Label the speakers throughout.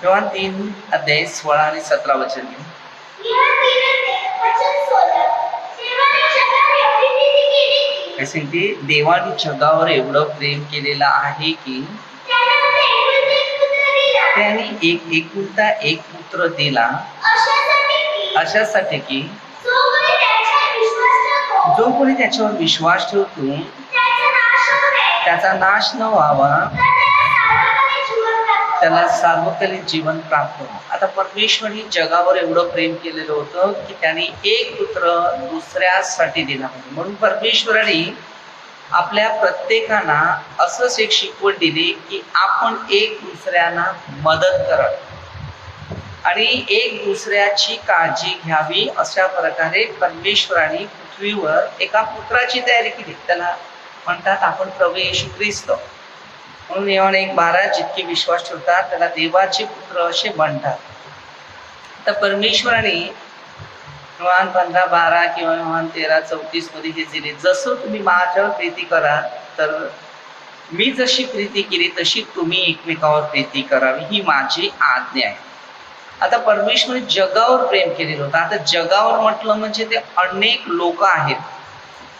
Speaker 1: योहान 3 अध्याय 16 आणि 17 वचन घेऊ. काय सांगते? देवाने जगावर एवढं प्रेम केलेलं आहे की त्याने एकुलता एक पुत्र दिला, अशासाठी की जो कोणी त्याच्यावर विश्वास ठेवतो त्याचा नाश न व्हावा, त्याला सार्वकालिक जीवन प्राप्त हो. आता परमेश्वराने जगावर एवढं प्रेम केलेलं होतं की त्याने एक पुत्र दुसऱ्यासाठी दिला. म्हणून परमेश्वराने आपल्या प्रत्येकांना असंच एक शिकवण दिली की आपण एक दुसऱ्यांना मदत करावी आणि एक दुसऱ्याची काळजी घ्यावी. अशा प्रकारे परमेश्वराने पृथ्वीवर एका पुत्राची तयारी केली. त्याला म्हणतात आपण प्रभू येशू ख्रिस्त. म्हणून योहान 1:12 जितके विश्वास ठेवतात त्याला देवाचे पुत्र असे म्हणतात. तर परमेश्वराने योहान 15:12 किंवा योहान 13:34 मध्ये हे दिले, जसं तुम्ही माझ्यावर प्रीती करा तर मी जशी प्रीती केली तशी तुम्ही एकमेकावर प्रीती करावी, ही माझी आज्ञा आहे. आता परमेश्वराने जगावर प्रेम केलेलं होतं. आता जगावर म्हटलं म्हणजे ते अनेक लोक आहेत.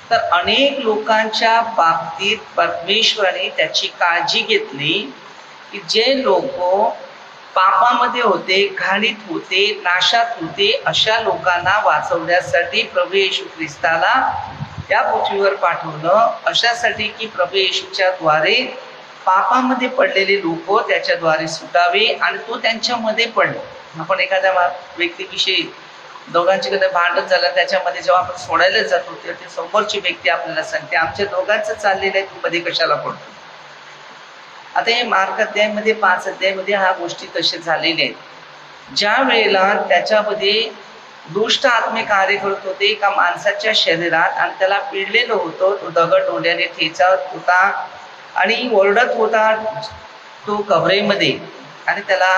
Speaker 1: तर अनेक लोकांच्या बाबतीत परमेश्वराने त्याची काळजी घेतली की जे लोक पापामध्ये होते, घाणीत होते, नाशात होते, अशा लोकांना वाचवण्यासाठी प्रभू येशू ख्रिस्ताला या पृथ्वीवर पाठवलं. अशासाठी की प्रभू येशूच्या द्वारे पापामध्ये पडलेले लोक त्याच्याद्वारे सुटावे आणि तो त्यांच्यामध्ये पडला. आपण एखाद्या व्यक्तीविषयी दोघांची कधी भांडण झालं, त्याच्यामध्ये जेव्हा आपण सोडायला जातो तेव्हा ते समोरची व्यक्ती आपल्याला सांगते आमच्या दोघांचं चाललेलं आहे, तू मध्ये कशाला पडतो. आता हे मार्क अध्यायामध्ये 5 अध्यायामध्ये ह्या गोष्टी तसे झालेल्या आहेत. ज्या वेळेला त्याच्यामध्ये दुष्ट आत्मे कार्य करत होते एका माणसाच्या शरीरात आणि त्याला पिडलेलं होतं, तो दगड डोंड्याने ठेचत होता आणि ओरडत होता तो कबरेमध्ये आणि त्याला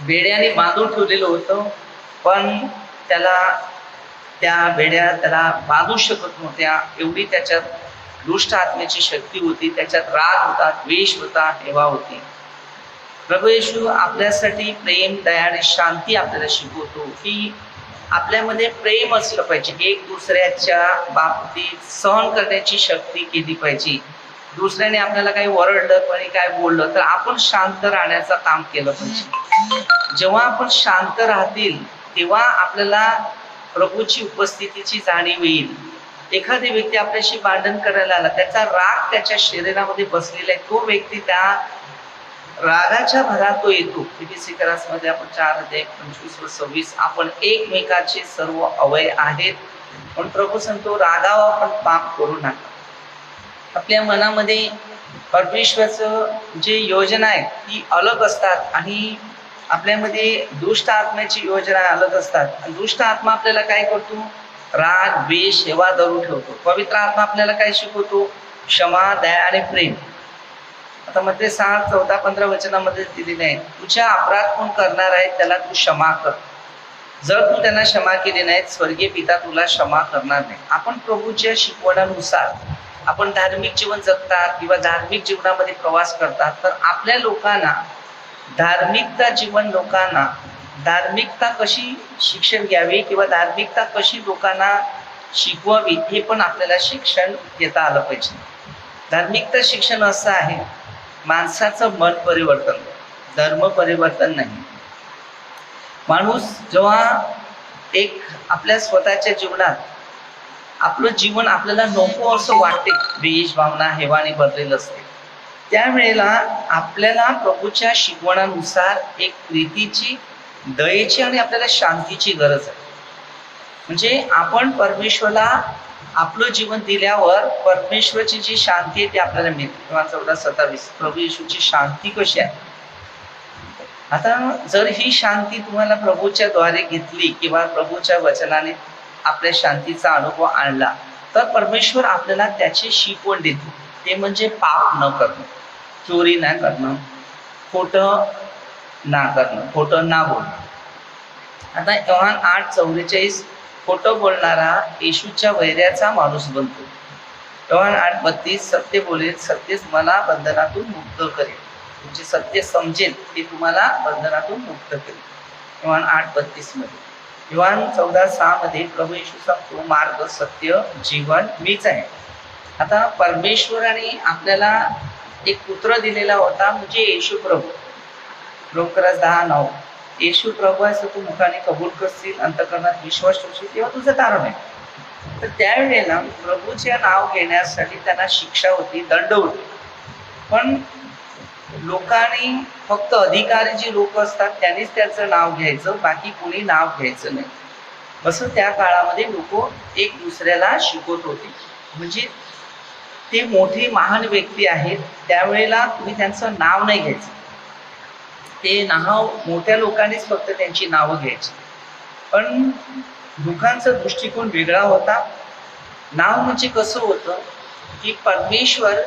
Speaker 1: बेड्याने बांधून ठेवलेलं होतं, पण त्याला त्या बेड्या त्याला बांधू शकत नव्हत्या. एवढी त्याच्यात दुष्ट आत्म्याची शक्ती होती, त्याच्यात राग होता, द्वेष होता, हेवा होती. प्रभू येशू आपल्यासाठी प्रेम, दया आणि शांती आपल्याला शिकवतो की आपल्यामध्ये प्रेम असलं पाहिजे, एक दुसऱ्याच्या बाबतीत सहन करण्याची शक्ती केली पाहिजे. दुसऱ्याने आपल्याला काही ओरडलं कोणी काय बोललं तर आपण शांत राहण्याचं काम केलं पाहिजे. जेव्हा आपण शांत राहतील तेव्हा आपल्याला प्रभूची उपस्थितीची जाणीव येईल. एखादी व्यक्ती आपल्याशी भांडण करायला आला, त्याचा राग त्याच्या शरीरामध्ये बसलेला आहे, तो व्यक्ती त्या रागाच्या भरात तो येतो. मध्ये आपण 4:25-26 आपण एकमेकाचे सर्व अवय आहेत. पण प्रभू सांगतो रागावा आपण पाप करू नका. आपल्या मनामध्ये परमेश्वराचं जे योजना आहे ती अलग असतात आणि आपल्यामध्ये दुष्ट आत्म्याची योजना अलग असतात. दुष्ट आत्मा आपल्याला काय करतो? राग, द्वेष, हेवा धरून ठेवतो. पवित्र आत्मा आपल्याला काय शिकवतो? क्षमा, दया आणि प्रेम. आता मध्ये 6:14-15 वचनामध्ये दिलेले आहे, तुझ्या अपराध कोण करणार आहे त्याला तू क्षमा कर. जर तू त्यांना क्षमा केली नाही स्वर्गीय पिता तुला क्षमा करणार नाही. आपण प्रभूच्या शिकवण्यानुसार आपण धार्मिक जीवन जगतात किंवा धार्मिक जीवनामध्ये प्रवास करतात, तर आपल्या लोकांना धार्मिकता कशी शिक्षण घ्यावी किंवा धार्मिकता कशी लोकांना शिकवावी हे पण आपल्याला शिक्षण घेता आलं पाहिजे. धार्मिकता शिक्षण असं आहे, माणसाचं मन परिवर्तन, धर्म परिवर्तन नाही. माणूस जेव्हा एक आपल्या स्वतःच्या जीवनात आपलं जीवन आपल्याला नको असं वाटते, द्वेष, भावना, हेवाने भरलेलं असते, त्यावेळेला आपल्याला प्रभूच्या शिकवणानुसार एक प्रीतीची, दयेची आणि आपल्याला शांतीची गरज आहे. म्हणजे आपण परमेश्वराला आपलं जीवन दिल्यावर परमेश्वराची जी शांती आहे ती आपल्याला मिळते. 14:27 प्रभू येशूची शांती कशी आहे. आता जर ही शांती तुम्हाला प्रभूच्या द्वारे घेतली किंवा प्रभूच्या वचनाने आपल्या शांतीचा अनुभव आणला तर परमेश्वर आपल्याला त्याची शिकवण देतो. ते म्हणजे पाप न करणं, चोरी न करणं, खोटं ना बोलणं. आता योहान 8:44 खोटं बोलणारा येशूच्या वैऱ्याचा माणूस बनतो. योहान 8:32 सत्य बोलेल, सत्यच मला बंधनातून मुक्त करेल. तुमचे सत्य समजेल ते तुम्हाला बंधनातून मुक्त करेल. योहान 8:32 मध्ये. योहान 14:6 मध्ये प्रभू येशू सांगतो, मार्ग सत्य जीवन मीच आहे. आता परमेश्वराने आपल्याला एक पुत्र दिलेला होता, म्हणजे येशू प्रभू. रोमकरास 10:9. येशू प्रभू असं तू मुखाने कबूल करशील, अंतःकरणात विश्वास ठेवशील, तेव्हा तुझं तारण आहे. तर त्यावेळेला प्रभूचे नाव घेण्यासाठी त्यांना शिक्षा होती, दंड होती. पण लोकांनी फक्त अधिकारी जे लोक असतात त्यांनीच त्याचं नाव घ्यायचं, बाकी कोणी नाव घ्यायचं नाही. असं त्या काळामध्ये लोक एक दुसऱ्याला शिकवत होते. म्हणजे ते मोठी महान व्यक्ती आहेत, त्यावेळेला तुम्ही त्यांचं नाव नाही घ्यायचं. ते नाव मोठ्या लोकांनीच फक्त त्यांची नावं घ्यायची. पण लोकांचा दृष्टिकोन वेगळा होता. नाव म्हणजे कसं होतं की परमेश्वर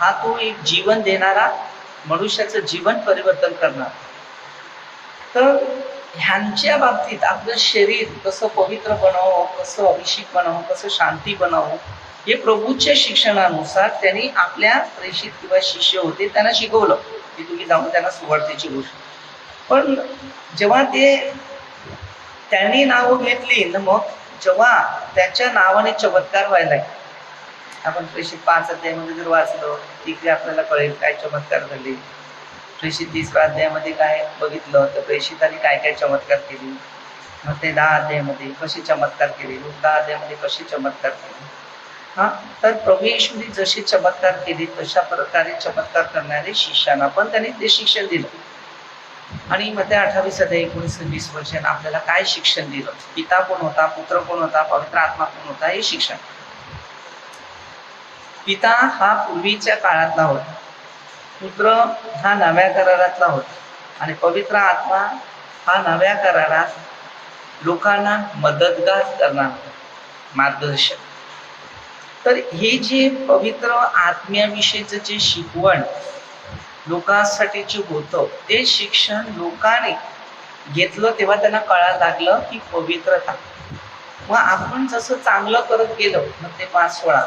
Speaker 1: हा तो एक जीवन देणारा, मनुष्याचं जीवन परिवर्तन करणार. तर ह्यांच्या बाबतीत आपलं शरीर कसं पवित्र बनावं, कसं अभिषेक बनावं, कसं शांती बनावं, हे प्रभूच्या शिक्षणानुसार त्यांनी आपल्या प्रेषित किंवा शिष्य होते त्यांना शिकवलं की तुम्ही जाऊन त्यांना सुवार्थेची गोष्ट. पण जेव्हा त्यांनी नावं घेतली ना, मग जेव्हा त्यांच्या नावाने चमत्कार व्हायला, आपण प्रेषित 5 अध्यायामध्ये जर वाचलं तिकडे आपल्याला कळेल काय चमत्कार झाले. प्रेषित 30 अध्यायामध्ये काय बघितलं तर प्रेषितांनी काय काय चमत्कार केले. मग ते 10 अध्यायामध्ये कसे चमत्कार केले, 10 अध्यायामध्ये कसे चमत्कार केले. तर प्रभू येशूने जसे चमत्कार केले तशा प्रकारे चमत्कार करणारे शिष्यांना पण त्यांनी ते शिक्षण दिलं. आणि मध्य 28 अध्याय 19-20 वर्षांना आपल्याला काय शिक्षण दिलं, पिता कोण होता, पुत्र कोण होता, पवित्र आत्मा कोण होता, हे शिक्षण. पिता हा पूर्वीच्या काळातला होता, पुत्र हा नव्या करारातला होता, आणि पवित्र आत्मा हा नव्या करारात लोकांना मदतगार करणार, मार्गदर्शक. तर हे जे पवित्र आत्म्याविषयीचं जे शिकवण लोकांसाठी जे होतं ते शिक्षण लोकांनी घेतलं तेव्हा त्यांना कळायला लागलं की पवित्रता. मग आपण जसं चांगलं करत गेलो मग ते 5:16,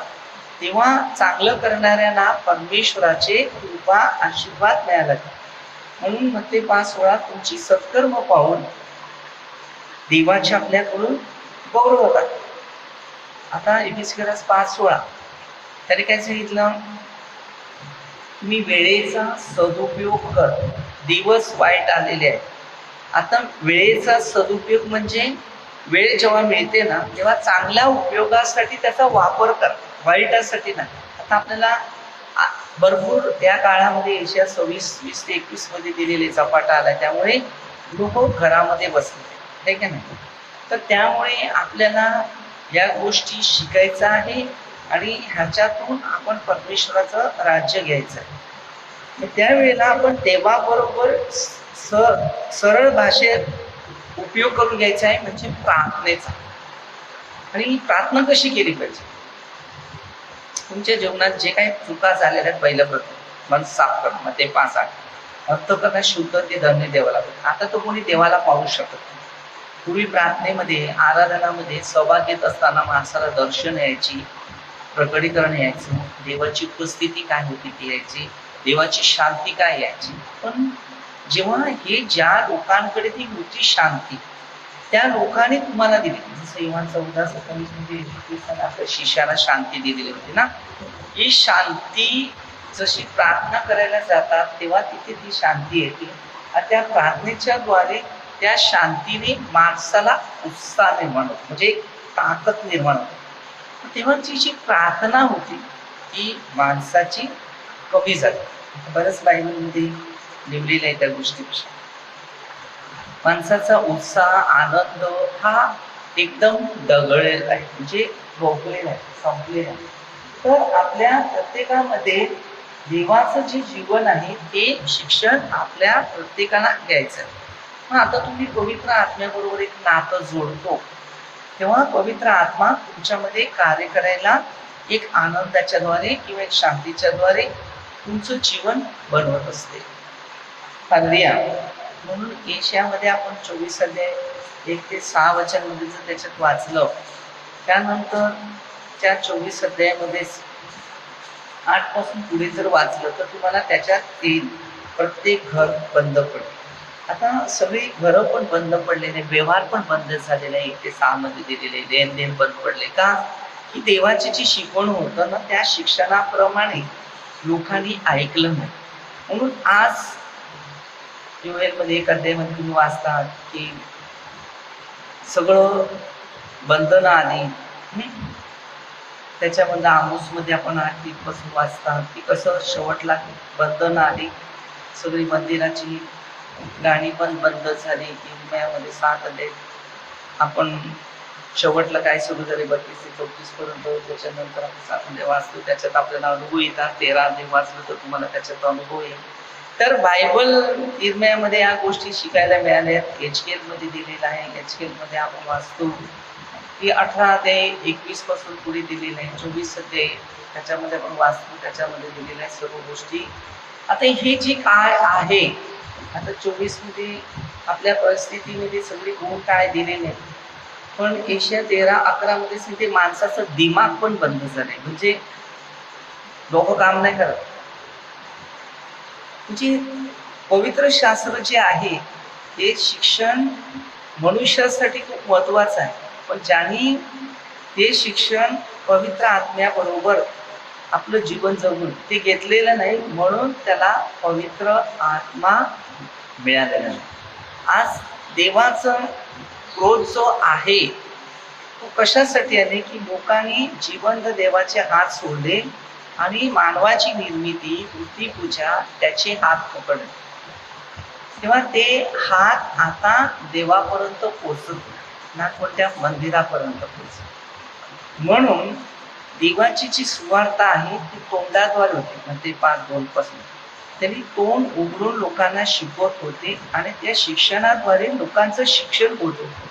Speaker 1: तेव्हा चांगलं करणाऱ्यांना परमेश्वराचे कृपा आशीर्वाद मिळाला. म्हणून मग ते 5:16 तुमची सत्कर्म पाहून देवाचे आपल्याकडून गौरव होतात. आता एफेसियन्स 5:16 त्याने काय सांगितलं, तुम्ही वेळेचा सदुपयोग कर, दिवस वाईट आलेले आहेत. आता वेळेचा सदुपयोग म्हणजे वेळ जेव्हा मिळते ना तेव्हा चांगल्या उपयोगासाठी त्याचा वापर कर, वाईटासाठी नाही. आता आपल्याला भरपूर या काळामध्ये एशिया 26:20-21 मध्ये दिलेले झपाटा आला, त्यामुळे लोक घरामध्ये बसले, हे का नाही. तर त्यामुळे आपल्याला या गोष्टी शिकायचं आहे आणि ह्याच्यातून आपण परमेश्वराचं राज्य घ्यायचं आहे. त्यावेळेला आपण देवाबरोबर सरळ भाषेत उपयोग करून घ्यायचा आहे, म्हणजे प्रार्थनेचा. आणि प्रार्थना कशी केली पाहिजे, तुमच्या जीवनात जे काही चुका झालेल्या आहेत पहिल्या प्रथम मन साफ करणं, मग ते 5:8 अंतःकरण शुद्ध ते धन्य देवाला. आता तो कोणी देवाला पाहू शकत नाही. पूर्वी प्रार्थनेमध्ये आराधनामध्ये सहभाग घेत असताना माणसाला दर्शन यायची, प्रकटीकरण यायचं, देवाची उपस्थिती काय होती ती यायची, देवाची शांती काय यायची. पण जेव्हा हे ज्या लोकांकडे ती होती शांती त्या लोकांनी तुम्हाला दिली, जसं योहान 14:27 मध्ये येशू ख्रिस्ताने आपल्या शिष्याला शांती दिलेली होती ना. ही शांती जशी प्रार्थना करायला जातात तेव्हा तिथे ती शांती येते, आणि त्या प्रार्थनेच्या द्वारे त्या शांतीने माणसाला उत्साह निर्माण होतो, म्हणजे ताकद निर्माण होते. तेव्हा ती जी प्रार्थना होती ती माणसाची कमी झाली. बरंच बायबलमध्ये लिहिलेलं आहे त्या गोष्टीविषयी. माणसाचा उत्साह आनंद हा एकदम दगळलेला आहे, म्हणजे रोखलेला आहे, संपलेला आहे. तर आपल्या प्रत्येकामध्ये देवाचं जे जीवन आहे ते शिक्षण आपल्या प्रत्येकाला घ्यायचं आहे. मग आता तुम्ही पवित्र आत्म्याबरोबर एक नातं जोडतो तेव्हा पवित्र आत्मा तुमच्यामध्ये कार्य करायला एक आनंदाच्या द्वारे किंवा एक शांतीच्या द्वारे तुमचं जीवन बनवत असते. हालेलुया. म्हणून एशियामध्ये आपण 24 अध्याय 1-6 वचनमध्ये जर त्याच्यात वाचलं, त्यानंतर त्या 24 अध्यायामध्ये 8 पासून पुढे जर वाचलं तर तुम्हाला त्याच्यात येईल प्रत्येक घर बंद पडले. आता सगळी घरं पण बंद पडलेले, व्यवहार पण बंद झालेले आहे. 1 ते 6 मध्ये दिलेले लेनदेन बंद पडले का? की देवाची जी शिकवण होतं ना, त्या शिक्षणाप्रमाणे लोकांनी ऐकलं नाही. म्हणून आज मध्ये एक अध्यायमध्ये तुम्ही वाचता की सगळं बंधनं आली. त्याच्यामध्ये आमोसमध्ये आपण 8 पासून वाचता की कसं शेवटला बंधनं आली. सगळी मंदिराची गाणी पण बंद झाली. इर्मियामध्ये 7 अध्याय आपण शेवटला काय सुरू झाले 32 ते 34 पर्यंत. त्याच्यानंतर आपण 7 अध्याय वाचतो, त्याच्यात आपल्याला अनुभव येतात. 13 अध्याय वाचलं तर तुम्हाला त्याच्यात अनुभव येईल. तर बायबल इर्मियामध्ये या गोष्टी शिकायला मिळाल्या. एचकेएल मध्ये दिलेलं आहे. एचकेएल मध्ये आपण वाचतो की 18 ते 21 पासून पुढे दिलेलं आहे. 24 अध्याय त्याच्यामध्ये आपण वाचतो, त्याच्यामध्ये दिलेल्या आहे सर्व गोष्टी. आता हे जे काय आहे, आता 24 मध्ये आपल्या परिस्थितीमध्ये सगळे गुण काय दिलेले आहेत. पण एशिया 13-11 मध्ये सांगते माणसाचं दिमाग पण बंद झालंय. म्हणजे लोक काम नाही करत. म्हणजे पवित्र शास्त्र जे आहे हे शिक्षण मनुष्यासाठी खूप महत्वाचं आहे. पण ज्यांनी हे शिक्षण पवित्र आत्म्याबरोबर आपलं जीवन जगून ते घेतलेलं नाही, म्हणून त्याला पवित्र आत्मा मिळालेला नाही. आज देवाचं क्रोध जो आहे तो कशासाठी आले की लोकांनी जिवंत देवाचे हात सोडले आणि मानवाची निर्मिती, मूर्तीपूजा त्याचे हात पकडले. तेव्हा ते हात आता देवापर्यंत पोचत ना, कोणत्या मंदिरापर्यंत पोचत. म्हणून देवाची जी सुवार्ता आहे ती तोंडाद्वारे होते. म्हणजे 5:2 पासून त्यांनी तोंड उघडून लोकांना शिकवत होते आणि त्या शिक्षणाद्वारे लोकांचं शिक्षण होत होतं.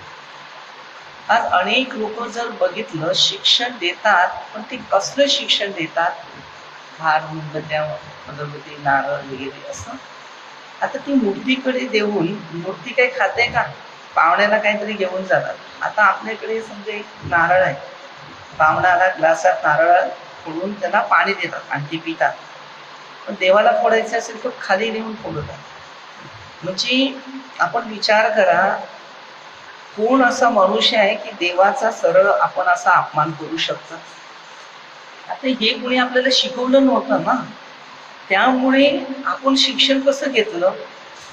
Speaker 1: आज अनेक लोक जर बघितलं शिक्षण देतात, पण ते कसलं शिक्षण देतात? हार, मेणबत्त्या, अगरबत्ती, नारळ वगैरे असं. आता ती मूर्तीकडे देऊन मूर्ती काही खाते का? पाहुण्याला काहीतरी घेऊन जातात. आता आपल्याकडे समजा एक नारळ आहे, पाहुण्याला ग्लासात नारळ फोडून त्याला पाणी देतात आणि ते पितात. पण देवाला फोडायचं असेल तर खाली नेऊन फोडतात. म्हणजे आपण विचार करा, कोण असा मनुष्य आहे की देवाचा सरळ आपण असा अपमान करू शकतो? आता हे कोणी आपल्याला शिकवलं नव्हतं ना. त्यामुळे आपण शिक्षण कसं घेतलं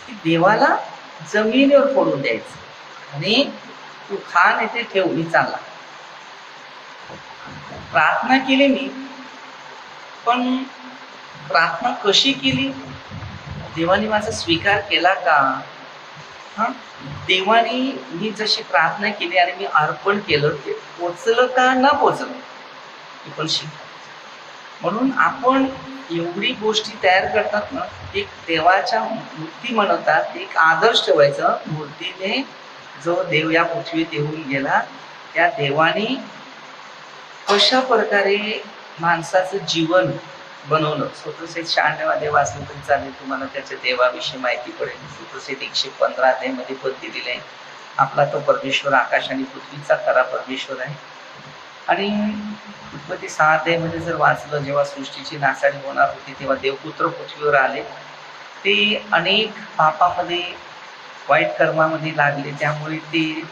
Speaker 1: की देवाला जमिनीवर फोडून द्यायचं आणि तू खान येथे ठेव, मी चालला. प्रार्थना केली मी, पण प्रार्थना कशी केली? देवाने माझा स्वीकार केला का? देवाने मी जशी प्रार्थना केली आणि मी अर्पण केलं ते पोचलं का ना पोचलं, हे पण शिका. म्हणून आपण एवढी गोष्टी तयार करतात ना, एक देवाच्या मूर्ती म्हणतात, एक आदर्श ठेवायचा. मूर्तीने जो देव या पृथ्वीत येऊन गेला, त्या देवाने कशा प्रकारे माणसाचं जीवन बनवलं. स्वतःचे 96 वाचलं तरी चालेल, तुम्हाला त्याच्या देवाविषयी माहिती पडेल. स्वतःचे 115 मध्ये पण दिलेले आहे. आपला तो परमेश्वर आकाश आणि पृथ्वीचा खरा परमेश्वर आहे. आणि उत्पत्ती 6 मध्ये जर वाचलं, जेव्हा सृष्टीची नासाडी होणार होती तेव्हा देवपुत्र पृथ्वीवर आले. ते अनेक पापामध्ये, वाईट कर्मामध्ये लागले, त्यामुळे ते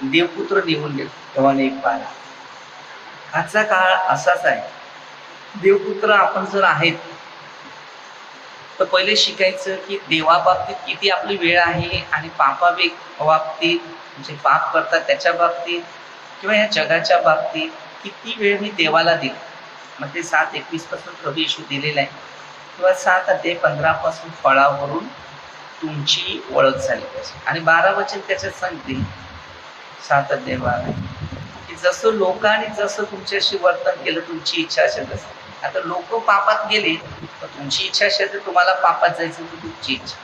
Speaker 1: देवपुत्र निघून गेले. तेव्हा 1:12. आजचा काळ असाच आहे. देवपुत्र आपण जर आहेत तर पहिले शिकायचं की देवाबाबतीत किती आपली वेळ आहे आणि बाबतीत, म्हणजे पाप करतात त्याच्या बाबतीत किंवा या जगाच्या बाबतीत किती वेळ मी देवाला दिला. मग ते 7:21 पासून प्रभू येशू दिलेला आहे. किंवा 7:15 पासून फळावरून तुमची ओळख झाली पाहिजे. आणि 12 वचन त्याच्यात सांगते, 7:12, की जसं लोकांनी जसं तुमच्याशी वर्तन केलं, तुमची इच्छा असेल तसं. आता लोक पापात गेले तर तुमची इच्छा असेल तर तुम्हाला पापात जायचं, तर तुमची इच्छा.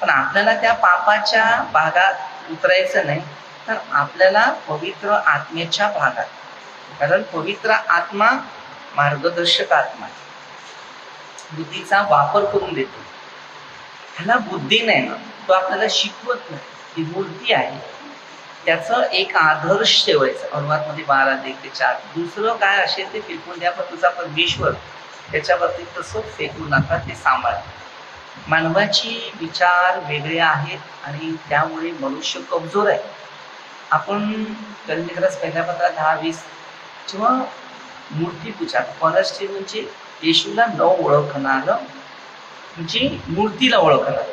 Speaker 1: पण आपल्याला त्या पापाच्या भागात उतरायचं नाही, तर आपल्याला पवित्र आत्म्याच्या भागात, कारण पवित्र आत्मा मार्गदर्शक आत्मा आहे, बुद्धीचा वापर करून देतो. ह्याला बुद्धी नाही ना, तो आपल्याला शिकवत नाही. ही मूर्ती आहे, त्याचं एक आदर्श ठेवायचं. अनुवादमध्ये 12:1-4. दुसरं काय असेल ते फेकून द्या, पण तुझा परमेश्वर त्याच्यावरती तसं फेकू नका, ते सांभाळ. मानवाची विचार वेगळे आहेत आणि त्यामुळे मनुष्य कमजोर आहे. आपण गणितग्रस पहिल्या पत्रात 10-20 किंवा मूर्तीपूजा परस्त्री म्हणजे येशूला न ओळखणारं, म्हणजे मूर्तीला ओळखणार.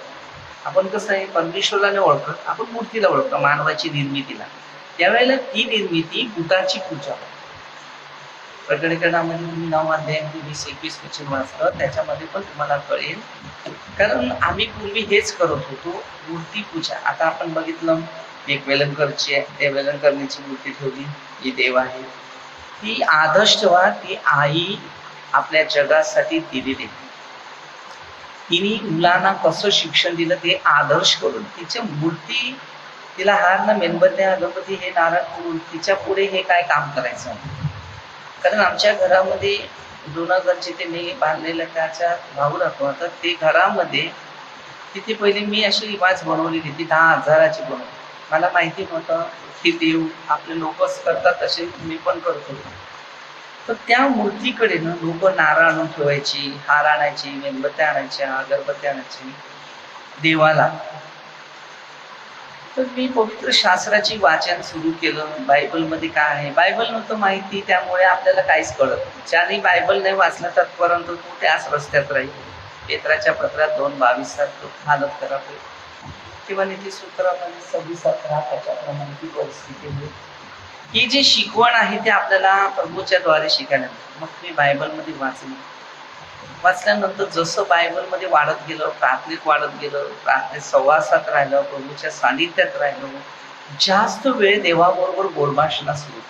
Speaker 1: आपण कसं आहे, परमेश्वराला नाही ओळखत, आपण मूर्तीला ओळखतो, मानवाची निर्मितीला. त्यावेळेला ती निर्मिती बुटाची पूजा. प्रकटीकरणामध्ये तुम्ही 9 अध्याय 20-21 वचन वाचलं, त्याच्यामध्ये पण तुम्हाला कळेल. कारण आम्ही पूर्वी हेच करत होतो, मूर्तीपूजा. आता आपण बघितलं, एक वेलंकरची आहे, त्या वेलंकरणीची मूर्ती ठेवली, ही देव आहे. ती आदर्श ठेवा, ती आई आपल्या जगासाठी दिलेली. तिने मुलांना कसं शिक्षण दिलं ते आदर्श करून, तिच्या मूर्ती, तिला हार ना मेणबत्त्या अगरबत्ती हे नारळ करून तिच्या पुढे हे काय काम करायचं. कारण आमच्या घरामध्ये जुनं घर जिथे मी बांधलेलं त्याच्या भाऊ राहतो. आता ते घरामध्ये तिथे पहिले मी अशी रिवाज बनवलेली, ती 10,000ची बनवली. मला माहिती नव्हतं की देव आपले लोकच करतात तसे मी पण करतो. तर त्या मूर्तीकडे ना लोक नारळ आणून ठेवायची, हार आणायची, मेणबत्त्या आणायच्या, अगरबत्त्या आणायची देवाला. तर मी पवित्र शास्त्राची वाचन सुरू केलं. बायबलमध्ये काय आहे, बायबल नव्हतं माहिती, त्यामुळे आपल्याला काहीच कळत. ज्याने बायबल नाही वाचलं तत्पर्यंत तो त्याच रस्त्यात राहील. पेत्राच्या पत्रात 2:22 हालत खराब होईल किंवा नीतिसूत्रामध्ये 26-17 त्याच्याप्रमाणे ती परिस्थिती होईल. ही जी शिकवण आहे ते आपल्याला प्रभूच्या द्वारे शिकायला. मग मी बायबलमध्ये वाचल्यानंतर जसं बायबलमध्ये वाढत गेलं, प्रार्थनेत वाढत गेलं, प्रार्थनेत सहवासात राहिलं, प्रभूच्या सानिध्यात राहिलो, जास्त वेळ देवाबरोबर बोलभाषणा सुरू,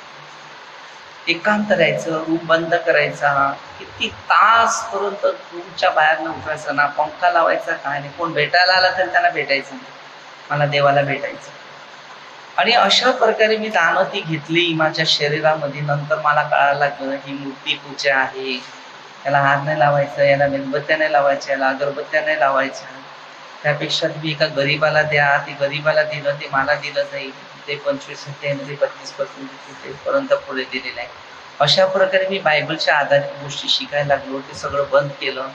Speaker 1: एकांत राहायचं, रूम बंद करायचा, किती तासपर्यंत रूमच्या बाहेर न उठायचं ना, पंखा लावायचा, काय नाही. कोण भेटायला आला तर त्यांना भेटायचं, मला देवाला भेटायचं. आणि अशा प्रकारे मी दानती घेतली माझ्या शरीरामध्ये. नंतर मला कळायला लागलं ही मूर्ती पूजा आहे, याला हार नाही लावायचं, याला मेणबत्त्या नाही लावायच्या, याला अगरबत्त्या नाही लावायच्या. त्यापेक्षा तुम्ही एका गरीबाला द्या, ते गरीबाला दिलं, ते मला दिलं जाईल. ते 25 अध्यायामध्ये 32% पर्यंत पुढे दिलेलं आहे. अशा प्रकारे मी बायबलच्या आधारित गोष्टी शिकायला लागलो. ते सगळं बंद केलं.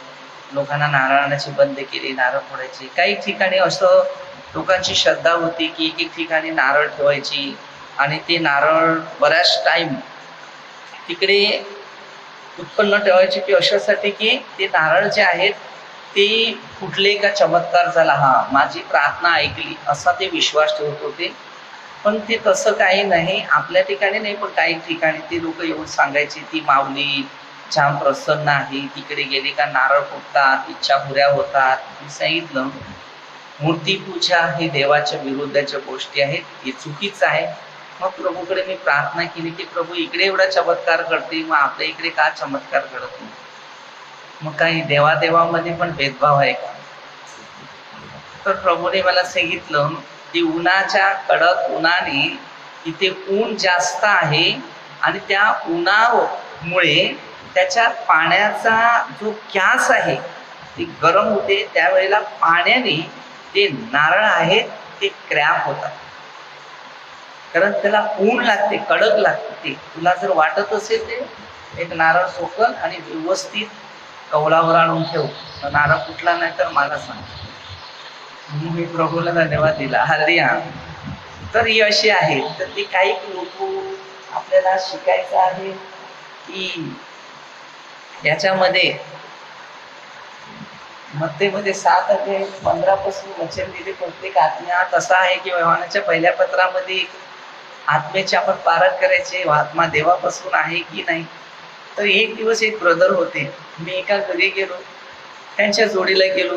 Speaker 1: लोकांना नारळ आणायची बंद केली, नारळ फोडायचे. काही ठिकाणी असं लोकांची श्रद्धा होती की एक ठिकाणी नारळ ठेवायची आणि ते नारळ बऱ्याच टाइम तिकडे उत्पन्न ठेवायचे, की अशासाठी की ते नारळ जे आहेत ते फुटले का चमत्कार झाला, हा माझी प्रार्थना ऐकली, असा ते विश्वास ठेवत होते. पण ते तसं काही नाही. आपल्या ठिकाणी नाही, पण काही ठिकाणी ते लोक येऊन सांगायचे ती माऊली छान प्रसन्न आहे, तिकडे गेले का नारळ फुटतात, इच्छा पुऱ्या होतात. मी सांगितलं मूर्तीपूजा ही देवाच्या विरुद्धाच्या गोष्टी आहेत, हे चुकीचं आहे. मग प्रभूकडे मी प्रार्थना केली की प्रभू इकडे एवढा चमत्कार करते, मग आपल्या इकडे का चमत्कार करत नाही. मग काही देवादेवामध्ये पण भेदभाव आहे का. तर प्रभूने मला सांगितलं की उन्हाच्या कडक उन्हाने इथे ऊन जास्त आहे आणि त्या उन्हामुळे त्याच्या पाण्याचा जो क्यास आहे ते गरम होते. त्यावेळेला पाण्याने ते नारळ आहेत ते क्रॅप होतात, कारण त्याला ऊन लागते, कडक लागते. तुला जर वाटत असेल ते एक नारळ सोकल आणि व्यवस्थित कौलावर आणून ठेव, नारळ फुटला नाही तर मला सांग. मी प्रभूला धन्यवाद दिला. हरिया. तर ही अशी आहे. तर ती काही लोक आपल्याला शिकायचं आहे की याच्यामध्ये मध्ये 7:15 वचन दिले. प्रत्येक आत्म्यात असा आहे की योहानाच्या पहिल्या पत्रामध्ये आत्म्याचे आपण पारख करायचे, आत्मा देवापासून आहे की नाही. तर एक दिवस एक ब्रदर होते, मी एका घरी गेलो, त्यांच्या जोडीला गेलो.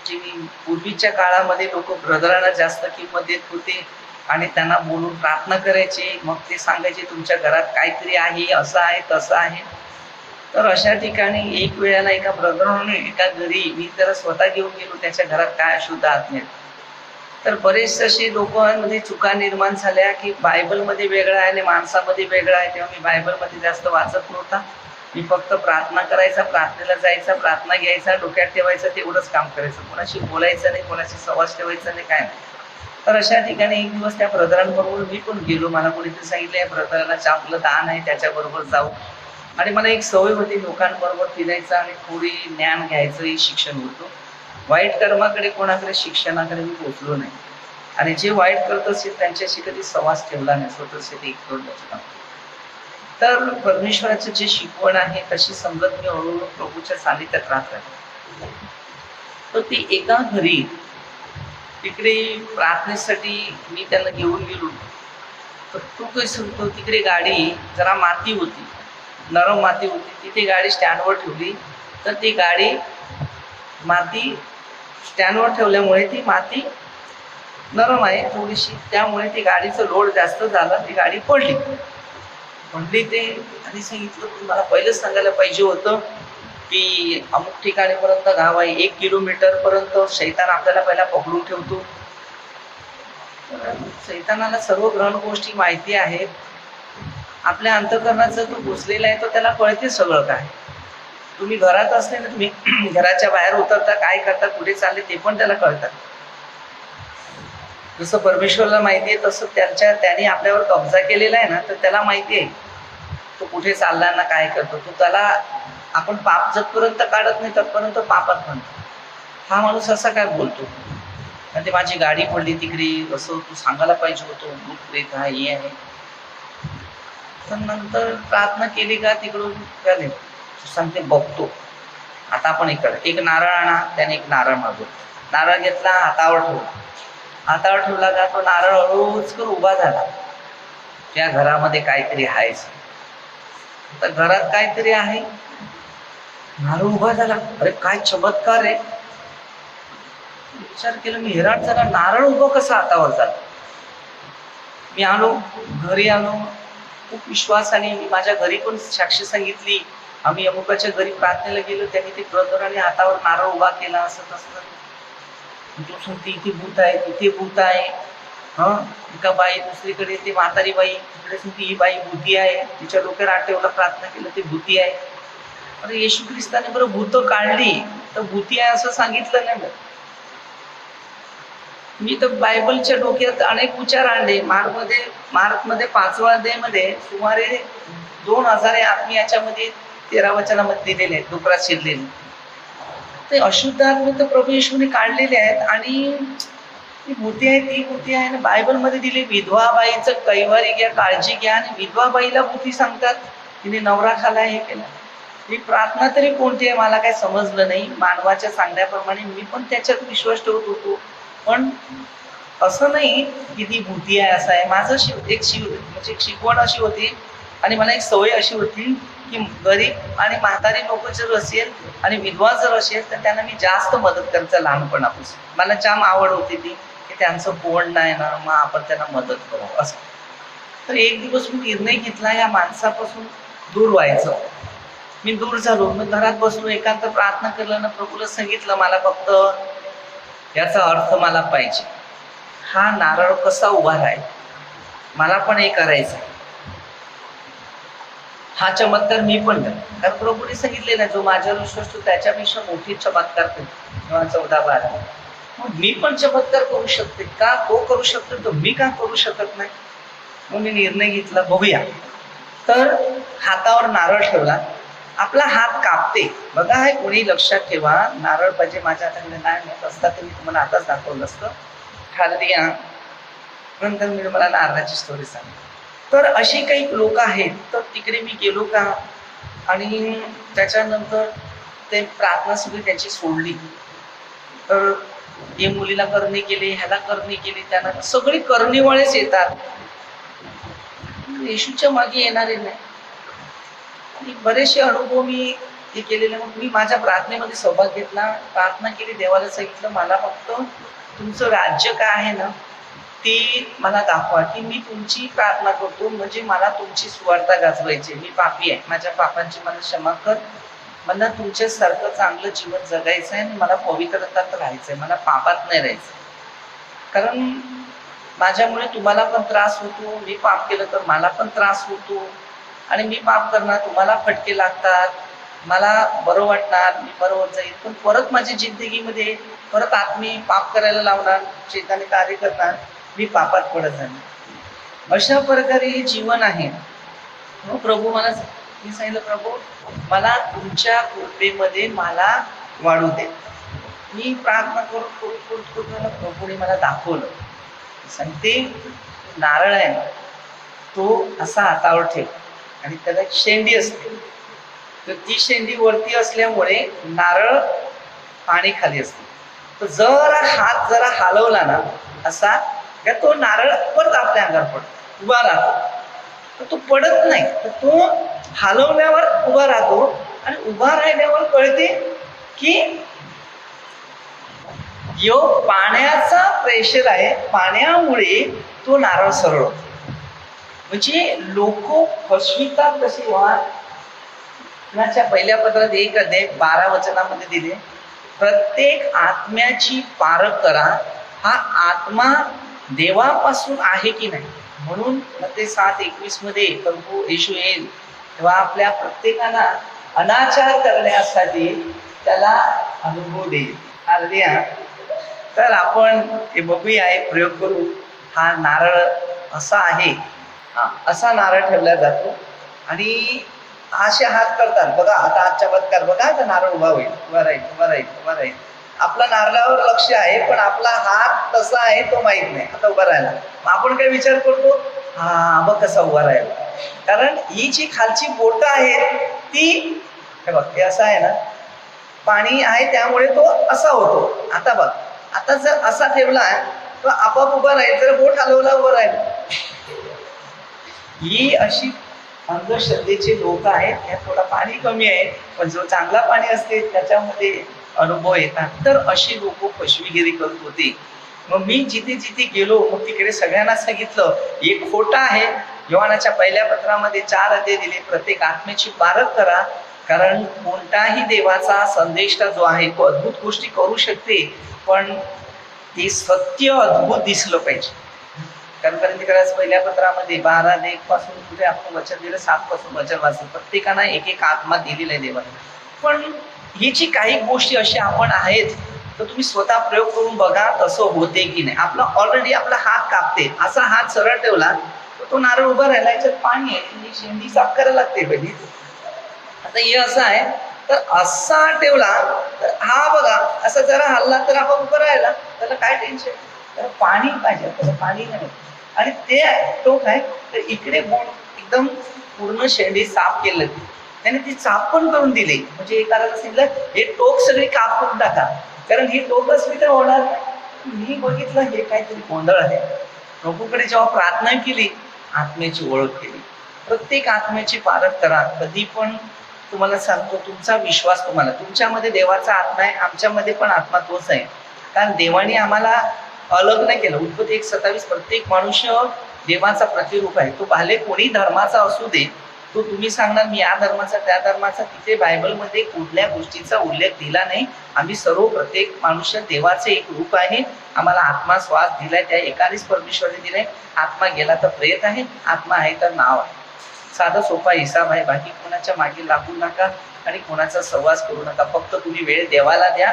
Speaker 1: की पूर्वीच्या काळामध्ये लोक ब्रदरांना जास्त किंमत देत होते आणि त्यांना बोलून प्रार्थना करायचे. मग ते सांगायचे तुमच्या घरात काहीतरी आहे, असं आहे, तसं आहे. तर अशा ठिकाणी एक वेळेला एका ब्रदरने एका घरी, मी त्याला स्वतः घेऊन गेलो, त्याच्या घरात काय अशुद्ध आत्मे. तर बरेच असे लोकांमध्ये चुका निर्माण झाल्या की बायबलमध्ये वेगळं आहे आणि माणसामध्ये वेगळं आहे. तेव्हा मी बायबलमध्ये जास्त वाचत नव्हता. मी फक्त प्रार्थना करायचा, प्रार्थनेला जायचा, प्रार्थना घ्यायचा, डोक्यात ठेवायचं, तेवढंच काम करायचं. कोणाशी बोलायचं नाही, कोणाशी सहवास ठेवायचा नाही, काय नाही. तर अशा ठिकाणी एक दिवस त्या ब्रदरांबरोबर मी पण गेलो. मला कोणीतरी सांगितलं या ब्रदराला चांगलं दान आहे, त्याच्याबरोबर जाऊ. आणि मला एक सवय होती लोकांबरोबर फिरायचं आणि थोडी ज्ञान घ्यायचं, हे शिक्षण होतं. वाईट कर्माकडे कोणाकडे शिक्षणाकडे मी पोचलो नाही, आणि जे वाईट करत असेल त्यांच्याशी कधी सहवास ठेवला नाही, स्वतःचे ते इकडून काम. तर परमेश्वराचं जे शिकवण आहे तशी संगत मी हळूहळू प्रभूच्या सानिध्यात राहत राहिलो. तर ती एका घरी तिकडे प्रार्थनेसाठी मी त्यांना घेऊन गेलो. तर तू कसं होतो, तिकडे गाडी जरा माती होती, नरम माती होती, तिथे गाडी स्टँडवर ठेवली. तर ती गाडी माती स्टँडवर ठेवल्यामुळे ती माती नरम आहे थोडीशी, त्यामुळे ती गाडीचं लोड जास्त झाला, ती गाडी पडली. ते आणि सांगितलं मला पहिलेच सांगायला पाहिजे होतं की अमुक ठिकाणीपर्यंत गाव आहे, 1 किलोमीटर पर्यंत शैतान आपल्याला पहिला पकडून ठेवतो. शैतानाला सर्व ग्रहण गोष्टी माहिती आहेत. आपल्या अंतःकरणाचा जो घुसलेला आहे तो त्याला कळते सगळं काय. तुम्ही घरात असले ना, तुम्ही घराच्या बाहेर उतरता, काय करता, कुठे चालले ते पण त्याला कळतात. जसं परमेश्वराला माहिती आहे तसं त्याने आपल्यावर कब्जा केलेला आहे ना, तर त्याला माहिती आहे तो कुठे चालला ना, काय करतो. तो त्याला आपण पाप जतपर्यंत काढत नाही तत्पर्यंत पापात म्हणतो. हा माणूस असा काय बोलतो, आणि ते माझी गाडी पडली तिकडे, असं तू सांगायला पाहिजे होतं, भूत प्रेत हा हे आहे. तर नंतर प्रार्थना केली का तिकडून झाले, सांगते बघतो. आता आपण एक नारळ आणा, त्याने एक नारळ मागवला, नारळ घेतला, हातावर ठेवला का तो नारळ हळूच कर उभा झाला. त्या घरामध्ये काहीतरी आहेच. तर घरात काहीतरी आहे, नारळ उभा झाला. अरे काय चमत्कार आहे. विचार केला मी, हेराट झाला, नारळ उभं कसं हातावर झालं. मी आलो, घरी आलो, खूप विश्वासाने मी माझ्या घरी पण साक्षी सांगितली. आम्ही अमुकाच्या घरी प्रार्थनेला गेलो, त्यांनी ते ब्रदराने हातावर नारळ उभा केला, असं तसं. तो सांगते इथे भूत आहे, तिथे भूत आहे. एका बाई, दुसरीकडे ते म्हातारी बाई, तिकडे सांगते ही बाई भूती आहे, तिच्या डोक्यावर आठवलं, प्रार्थना केलं, ते भूती आहे. अरे येशू ख्रिस्ताने बरं भूत काढली, तर भूती आहे असं सांगितलं नाही. मी तर बायबलच्या डोक्यात अनेक विचार आणले. मार्कमध्ये 5व्या अध्यायामध्ये सुमारे 2000 आत्मी याच्यामध्ये 13 वचनामध्ये दिलेले आहेत, डुकरात शिरलेले. ते अशुद्ध आत्मे तर प्रभू येशूने काढलेले आहेत, आणि ती भूती आहे, ती भूती आहे. बायबलमध्ये दिले विधवा बाईचं कैवारी घ्या, काळजी घ्या, आणि विधवा बाईला भूती सांगतात, तिने नवरा खाला, हे केलं. ही प्रार्थना तरी कोणती आहे मला काही समजलं नाही. मानवाच्या सांगण्याप्रमाणे मी पण त्याच्यात विश्वास ठेवत होतो, पण असं नाही की ती भूती आहे असं आहे. माझं एक शिकवण अशी होती, आणि मला एक सवय अशी होती की गरीब आणि म्हातारी लोक जर असेल आणि विधवा जर असेल तर त्यांना मी जास्त मदत करायचं लहानपणापासून. मला जाम आवड होती ती की त्यांचं कोण नाही ना, मग आपण त्यांना मदत करू असं. तर एक दिवस मी निर्णय घेतला या माणसापासून दूर व्हायचं. मी दूर झालो, मग घरात बसलो, एकांत प्रार्थना केलं ना, प्रभूला सांगितलं मला फक्त याचा अर्थ मला पाहिजे. हा नारळ कसा उभा राहील, मला पण हे करायचं. हा चमत्कार मी पण कर, कारण प्रभूने सांगितले ना, जो माझ्यावर विश्वास ठेवतो त्याच्यापेक्षा मोठी चमत्कार करतो. 14:12. मग मी पण चमत्कार करू शकते का, तो करू शकतो तर मी का करू शकत नाही. मग मी निर्णय घेतला, बघूया. तर हातावर नारळ ठेवला, आपला हात कापते बघा. हे कोणी लक्षात ठेवा, नारळ पाहिजे माझ्या हाताकडे नाही मिळत असता तर मी तुम्हाला आताच दाखवलं असतं. खाली घ्या, नंतर मी मला नारळाची स्टोरी सांगितली. तर अशी काही लोक आहेत. तर तिकडे मी गेलो का, आणि त्याच्यानंतर ते प्रार्थना सगळी त्याची सोडली. तर हे मुलीला करणी केली, ह्याला करणी केली, त्यांना सगळी करणीवाळेच येतात, येशूच्या मागे येणारे नाही. आणि बरेचसे अनुभव मी हे केलेले. मग मी माझ्या प्रार्थनेमध्ये सहभाग घेतला, प्रार्थना केली, देवाला सांगितलं मला फक्त तुमचं राज्य काय आहे ना ती मला दाखवा, की मी तुमची प्रार्थना करतो, म्हणजे मला तुमची सुवार्ता गाजवायची. मी पापी आहे, माझ्या पापांची मला क्षमा कर, मला तुमच्यासारखं चांगलं जीवन जगायचं आहे, आणि मला पवित्रतात राहायचंय, मला पापात नाही राहायचं. कारण माझ्यामुळे तुम्हाला पण त्रास होतो, मी पाप केलं तर मला पण त्रास होतो, आणि मी पाप करणार, तुम्हाला फटके लागतात, मला बरं वाटणार, मी बरोबर जाईल, पण परत माझी जिंदगीमध्ये परत आत्मी पाप करायला लावणार, शैतानी कार्य करणार, मी पापात पडत जाणार. अशा प्रकारे हे जीवन आहे. मग प्रभू मला, मी सांगितलं प्रभू मला तुमच्या कृपेमध्ये मला वाढू दे. मी प्रार्थना करून प्रभूने मला दाखवलं. सांगते नारळ आहे ना, तो असा हातावर ठेव आणि त्याला एक शेंडी असते, तर ती शेंडी वरती असल्यामुळे नारळ पाणी खाली असते. तर जरा हलवला ना असा, का तो नारळ परत आपल्या अंगावर पडतो, उभा राहतो. तर तो पडत नाही, तर तो हलवल्यावर उभा राहतो आणि उभा राहिल्यावर कळते की यो पाण्याचा प्रेशर आहे, पाण्यामुळे तो नारळ सरळ होतो. म्हणजे लोक फसवितात कसे. पहिल्या पत्रात 1 अध्याय 12 वचनामध्ये दिले, प्रत्येक आत्म्याची पारख करा, हा आत्मा देवापासून आहे की नाही. म्हणून मत्ती 7:21 मध्ये प्रभू येशू येईल तेव्हा आपल्या प्रत्येकाला अनाचार करण्यासाठी त्याला अनुभव देईल. हालेलुया. तर आपण हे बघूया, एक प्रयोग करू. हा नारळ असा आहे, असा नारळ ठेवला जातो आणि असे हात करतात बघा. आता आजच्या बदकार बघा, आता नारळ उभा होईल, उभा राहील, उभा राहील, उभा राहील. आपला नारळावर लक्ष आहे, पण आपला हात कसा आहे तो माहित नाही. आता उभा राहिला, आपण काय विचार करतो, हा बघ कसा उभा राहिला. कारण ही जी खालची बोट आहेत ती, हे बघ ते असं आहे ना, पाणी आहे त्यामुळे तो असा होतो. आता बघ, आता जर असा ठेवला तर आपोआप उभा राहील, जर बोट हलवला उभा राहील. ही अशी अंधश्रद्धेचे लोक आहेत. त्यात थोडा पाणी कमी आहे, पण जो चांगला पाणी असते त्याच्यामध्ये अनुभव येतात. तर अशी लोक फसवेगिरी करत होते. मग मी जिथे जिथे गेलो मग तिकडे सगळ्यांना सांगितलं, एक खोटा आहे. योहानाच्या पहिल्या पत्रामध्ये 4 अध्याय दिले, प्रत्येक आत्म्याची पारख करा, कारण कोणताही देवाचा संदेष्टा जो आहे तो अद्भुत गोष्टी करू शकते, पण ते सत्य अद्भुत दिसलं पाहिजे. कारण पहिल्या पत्रामध्ये 12 पासून पुढे आपण वचन दिलं, 7 पासून वचन वाचलं. प्रत्येकाला एक एक आत्मा दिलेला आहे देवाने. पण ही जी काही गोष्टी अशा आपण आहेत, तर तुम्ही स्वतः प्रयोग करून बघा तसं होते की नाही. आपला ऑलरेडी आपला हात कापते, असा हात सरळ ठेवला तर तो नारळ उभा राहिला, याच्यात पाणी आहे, ती शेंडी साफ करायला लागते पहिली. आता हे असं आहे, तर असा ठेवला तर हा बघा असा जरा हल्ला तर आपण उभं राहिला, त्याला काय टेन्शन. त्याला पाणी पाहिजे, त्याला पाणी नाही. आणि ते टोक आहे तर इकडे बोट एकदम पूर्ण शेंडी साफ केलं, त्याने ती साफ पण करून दिली. म्हणजे एखादा सांगितलं हे टोक सगळी काप करून टाका, कारण ही टोक असली तर होणार नाही. मी बघितलं हे काहीतरी गोंधळ आहे. प्रभूकडे जेव्हा प्रार्थना केली, आत्म्याची ओळख केली. प्रत्येक आत्म्याची पारख करा. कधी पण तुम्हाला सांगतो, तुमचा विश्वास, तुम्हाला तुमच्यामध्ये देवाचा आत्मा आहे, आमच्यामध्ये पण आत्मा तोच आहे. कारण देवाने आम्हाला अलग नाही केलं. उत्पत्ती 1:27, प्रत्येक मनुष्य देवाचा प्रतिरूप आहे. तो भले कोणी धर्माचा असू दे, तो तुम्ही सांगणार मी या धर्माचा त्या धर्माचा, तिथे बायबलमध्ये कुठल्या गोष्टीचा उल्लेख दिला नाही. आम्ही सर्व प्रत्येक मनुष्य देवाचे एक रूप आहे. आम्हाला आत्मा श्वास दिलाय, त्या एकानेच परमेश्वराने दिलाय. आत्मा गेला तर प्रेत आहे, आत्मा आहे तर नाव आहे. साधा सोपा हिसाब आहे. बाकी कोणाच्या मागे लागू नका आणि कोणाचा सहवास करू नका. फक्त तुम्ही वेळ देवाला द्या.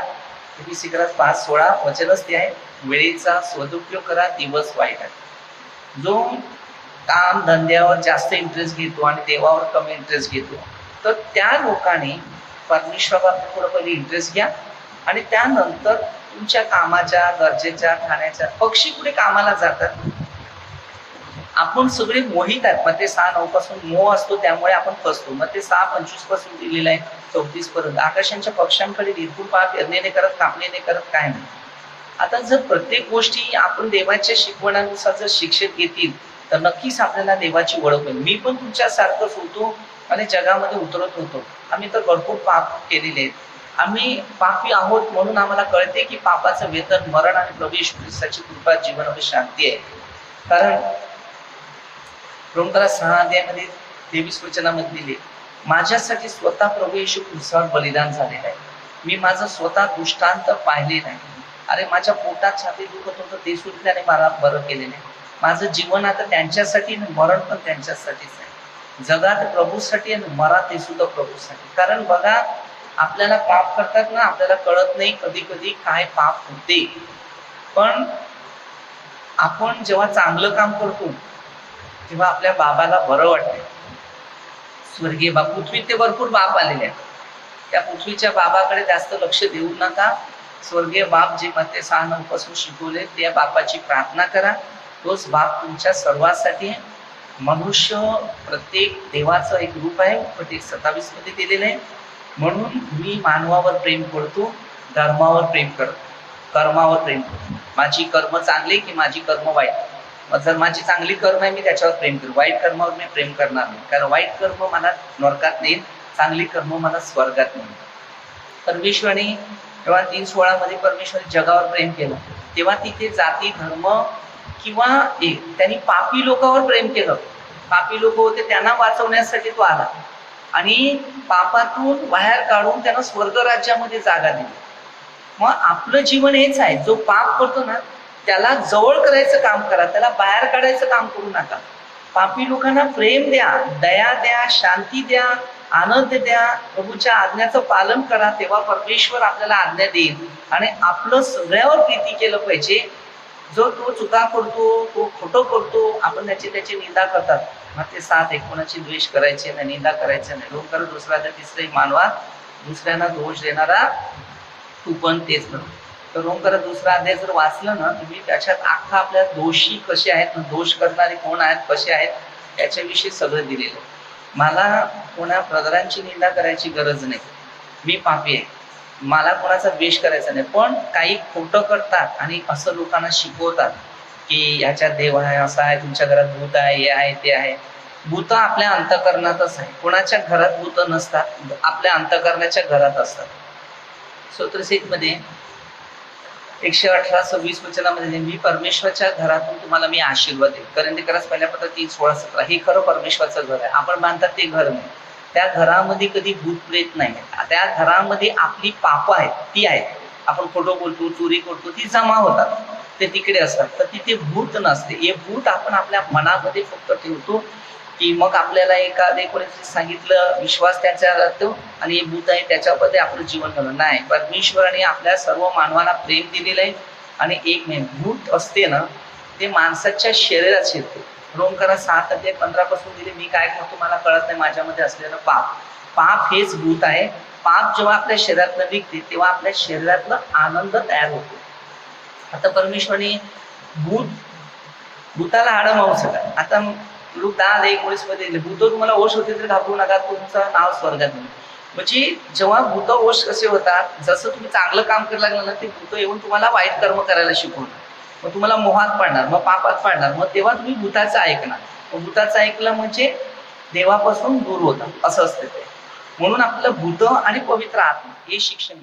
Speaker 1: तुम्ही 5:16 वचनच ते आहे, वेळेचा सदुपयोग करा, दिवस वाईट आहे. जो काम धंद्यावर जास्त इंटरेस्ट घेतो आणि देवावर कमी इंटरेस्ट घेतो, तर त्या लोकांनी परमेश्वरावर थोडं पहिले इंटरेस्ट घ्या आणि त्यानंतर तुमच्या कामाच्या, गरजेच्या, खाण्याच्या. पक्षी कुठे कामाला जातात, आपण सगळे मोहित आहेत. मत्ती 6:9 पासून मोह असतो, त्यामुळे आपण फसतो. मत्ती 6:25 पासून दिलेलं आहे 34 पर्यंत. आकाशांच्या पक्ष्यांकडे निरखून पहा, पेरणी नाही करत, कापणी नाही करत, काय नाही. आता जर प्रत्येक गोष्टी आपण देवाच्या शिकवणानुसार जर शिक्षित घेतील, तर नक्कीच आपल्याला देवाची ओळख होईल. मी पण तुमच्यासारखंच होतो आणि जगामध्ये उतरत होतो. आम्ही तर भरपूर पाप केलेले आहेत. आम्ही पापी आहोत म्हणून आम्हाला कळते की पापाचं वेतन मरण आणि प्रभू येशू ख्रिस्ताची कृपा, जीवनामध्ये शांती आहे. कारण रोमकरा 6 अध्यायामध्ये 23 वचनामध्ये दिले, माझ्यासाठी स्वतः प्रभू येशू ख्रिस्तावर बलिदान झालेलं आहे. मी माझं स्वतः दृष्टांत पाहिले नाही. अरे माझ्या पोटात छाती दुखत होतं, ते सुद्धा त्याने मला बरं केलेलं आहे. माझं जीवन आता त्यांच्यासाठी आणि मरण पण त्यांच्यासाठीच आहे. जगात प्रभूसाठी आणि मरा ते सुद्धा प्रभूसाठी. कारण बघा, आपल्याला पाप करतात ना, आपल्याला कळत नाही कधी कधी काय पाप होते. पण आपण जेव्हा चांगलं काम करतो तेव्हा आपल्या बाबाला बरं वाटते. स्वर्गीय बाप, पृथ्वीत ते भरपूर बाप आलेले आहेत. त्या पृथ्वीच्या बाबाकडे जास्त लक्ष देऊ नका. स्वर्गीय बाप जे मते 6:9 पासून शिकवले त्या बापाची प्रार्थना करा. तोच बाप तुमच्या सर्वांसाठी आहे. मनुष्य प्रत्येक देवाचं एक रूप आहे, प्रत्येक 27 मध्ये दिलेलं आहे. म्हणून मी मानवावर प्रेम करतो, धर्मावर प्रेम करतो, कर्मावर प्रेम करतो. माझी कर्म चांगली की माझी कर्म वाईट. मग जर माझी चांगली कर्म आहे मी त्याच्यावर प्रेम करू, वाईट कर्मावर मी प्रेम करणार नाही, कारण वाईट कर्म मला नरकात नेईल, चांगली कर्म मला स्वर्गात नेईल. परमेश्वराने जेव्हा 3:16 मध्ये परमेश्वराने जगावर प्रेम केलं तेव्हा तिथे जाती धर्म किंवा त्यांनी पापी लोकांवर प्रेम केलं. पापी लोक होते त्यांना वाचवण्यासाठी तो आला आणि पापातून बाहेर काढून त्यांना स्वर्ग राज्यामध्ये जागा दिली. मग आपलं जीवन हेच आहे, जो पाप करतो ना त्याला जवळ करायचं काम करा, त्याला बाहेर काढायचं काम करू नका. पापी लोकांना प्रेम द्या, दया द्या, शांती द्या, आनंद द्या, प्रभूच्या आज्ञाचं पालन करा, तेव्हा परमेश्वर आपल्याला आज्ञा देईल. आणि आपलं सगळ्यावर प्रीती केलं पाहिजे. जो तो चुका करतो, तो खोटं करतो, आपण त्याची निंदा करतात. मग ते 7 कोणाची द्वेष करायचे नाही, निंदा करायचे नाही. लोक करत दुसऱ्याचा तिसरे मानवा, दुसऱ्यांना दोष देणारा तू पण तेच कर. तर रोम करत दुसरा अध्याय जर वाचलं ना तुम्ही, त्याच्यात अख्खा आपल्या दोषी कसे आहेत, दोष करणारे कोण आहेत, कसे आहेत याच्याविषयी सगळं दिलेलं. मला कोणा ब्रदरांची निंदा करायची गरज नाही, मी पापी आहे, मला कोणाचा द्वेष करायचा नाही. पण काही खोटं करतात आणि असं लोकांना शिकवतात की ह्याच्यात देव आहे, असा आहे, तुमच्या घरात भूत आहे, हे आहे, ते आहे. भूत आपल्या अंतःकरणातच आहे, कोणाच्या घरात भूत नसतात, आपल्या अंतःकरणाच्या घरात असतात. स्तोत्रसेत मध्ये 118:26 वचनामध्ये मी परमेश्वराच्या घरातून तुम्हाला मी आशीर्वाद देईन. करंदीकरास पहिल्या पत्र 3:16-17 हे खरं परमेश्वराचं घर आहे. आपण मानतात ते घर नाही, त्या घरामध्ये कधी भूत प्रेत नाही. त्या घरामध्ये आपली पाप आहेत, ती आहेत. आपण खोटं बोलतो, चोरी करतो, ती जमा होतात, ते तिकडे असतात. तर तिथे भूत नसते. हे भूत आपण आपल्या मनामध्ये फक्त ठेवतो की मग आपल्याला एखादे कोणी सांगितलं विश्वास त्याच्या राहतो आणि हे भूत आहे त्याच्यामध्ये आपलं जीवन घालून नाही. परमेश्वराने आपल्या सर्व मानवाला प्रेम दिलेलं आहे. आणि एक नाही, भूत असते ना ते माणसाच्या शरीरात शिरते. रोमकरा 7:15 पासून दिले, मी काय करतो मला कळत नाही, माझ्यामध्ये असलेलं पाप. पाप हेच भूत आहे. पाप जेव्हा आपल्या शरीरातनं निघते तेव्हा आपल्या शरीरातला आनंद तयार होतो. आता परमेश्वराने भूताला हाडं मांस आहे. आता लोक 10:19 मध्ये भूत तुम्हाला ओश होते तर घाबरू नका, तुमचं नाव स्वर्गात नाही. म्हणजे जेव्हा भूत ओश कसे होतात, जसं तुम्ही चांगलं काम करायला लागलं ना ते भूत येऊन तुम्हाला वाईट कर्म करायला शिकवणार, मग तुम्हाला मोहात पाडणार, मग पापात पाडणार. मग तेव्हा तुम्ही भूताचं ऐकणार. मग भूताचं ऐकलं म्हणजे देवापासून दूर होता, असं असतं ते. म्हणून आपलं भूत आणि पवित्र आत्मा हे शिक्षण